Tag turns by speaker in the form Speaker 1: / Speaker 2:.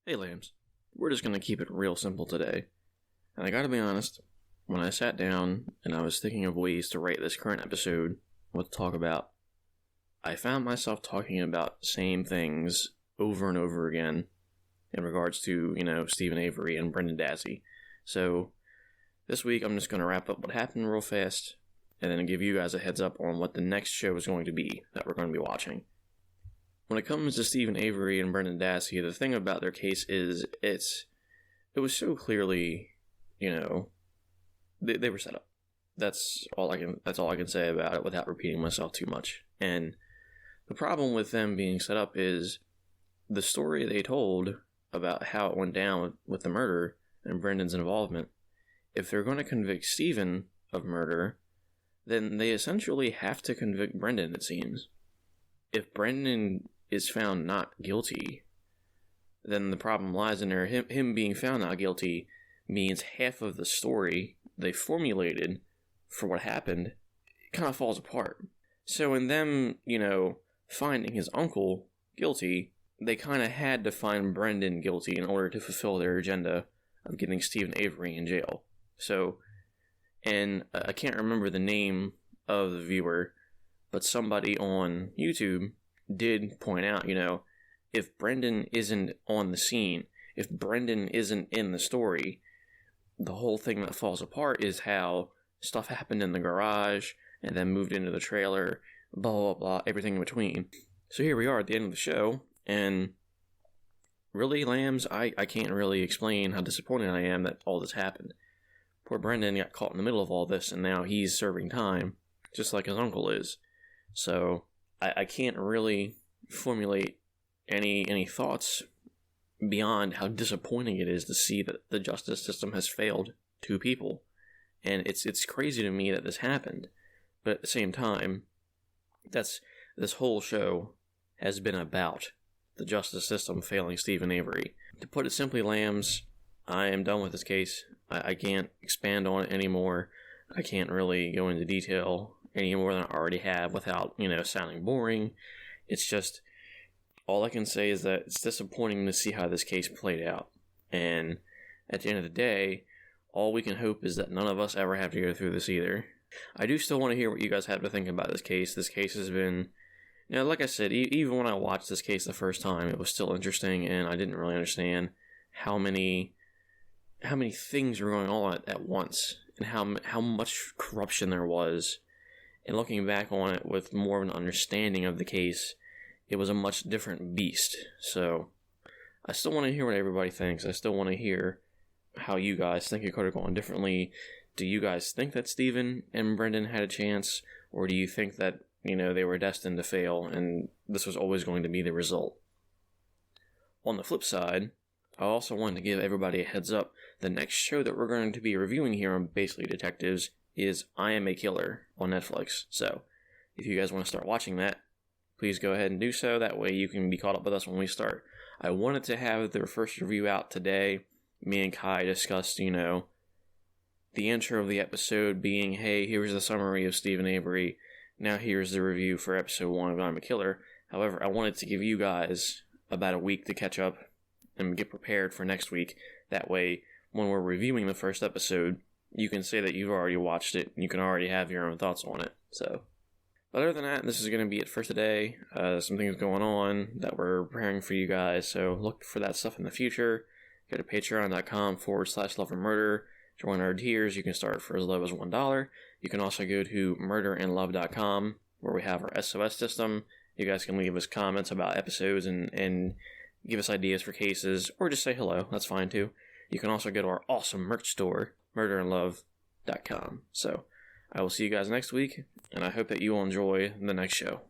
Speaker 1: Hey Lambs, we're just going to keep it real simple today. And I gotta be honest, when I sat down and I was thinking of ways to write this current episode, what to talk about, I found myself talking about the same things over and over again in regards to, Steven Avery and Brendan Dassey. So this week I'm just going to wrap up what happened real fast and then give you guys a heads up on what the next show is going to be that we're going to be watching. When it comes to Steven Avery and Brendan Dassey, the thing about their case is it was so clearly, they were set up. That's all I can say about it without repeating myself too much. And the problem with them being set up is the story they told about how it went down with the murder and Brendan's involvement. If they're going to convict Steven of murder, then they essentially have to convict Brendan, it seems. If Brendan is found not guilty, then the problem lies in there. Him being found not guilty means half of the story they formulated for what happened kind of falls apart. So in them, finding his uncle guilty, they kind of had to find Brendan guilty in order to fulfill their agenda of getting Steven Avery in jail. So, and I can't remember the name of the viewer, but somebody on YouTube did point out, if Brendan isn't on the scene, if Brendan isn't in the story, the whole thing that falls apart is how stuff happened in the garage and then moved into the trailer, blah, blah, blah, everything in between. So here we are at the end of the show, and really, Lambs, I can't really explain how disappointed I am that all this happened. Poor Brendan got caught in the middle of all this, and now he's serving time, just like his uncle is. So I can't really formulate any thoughts beyond how disappointing it is to see that the justice system has failed two people. And it's crazy to me that this happened. But at the same time, this whole show has been about the justice system failing Steven Avery. To put it simply, Lambs, I am done with this case. I can't expand on it anymore. I can't really go into detail any more than I already have without, sounding boring. It's just, all I can say is that it's disappointing to see how this case played out. And at the end of the day, all we can hope is that none of us ever have to go through this either. I do still want to hear what you guys have to think about this case. This case has been, like I said, even when I watched this case the first time, it was still interesting, and I didn't really understand how many things were going on at once, and how much corruption there was. And looking back on it with more of an understanding of the case, it was a much different beast. So I still want to hear what everybody thinks. I still want to hear how you guys think it could have gone differently. Do you guys think that Steven and Brendan had a chance? Or do you think that, they were destined to fail and this was always going to be the result? On the flip side, I also wanted to give everybody a heads up. The next show that we're going to be reviewing here on Basically Detectives is I Am a Killer on Netflix. So if you guys want to start watching that, please go ahead and do so. That way you can be caught up with us when we start. I wanted to have their first review out today. Me and Kai discussed, the intro of the episode being, hey, here's the summary of Steven Avery. Now here's the review for episode 1 of I'm a Killer. However, I wanted to give you guys about a week to catch up and get prepared for next week. That way, when we're reviewing the first episode, you can say that you've already watched it, and you can already have your own thoughts on it. So, but other than that, this is going to be it for today. Some things going on that we're preparing for you guys, so look for that stuff in the future. Go to patreon.com/loveandmurder. Join our tiers. You can start for as low as $1. You can also go to murderandlove.com, where we have our SOS system. You guys can leave us comments about episodes and give us ideas for cases, or just say hello. That's fine too. You can also go to our awesome merch store, murderandlove.com. So, I will see you guys next week, and I hope that you will enjoy the next show.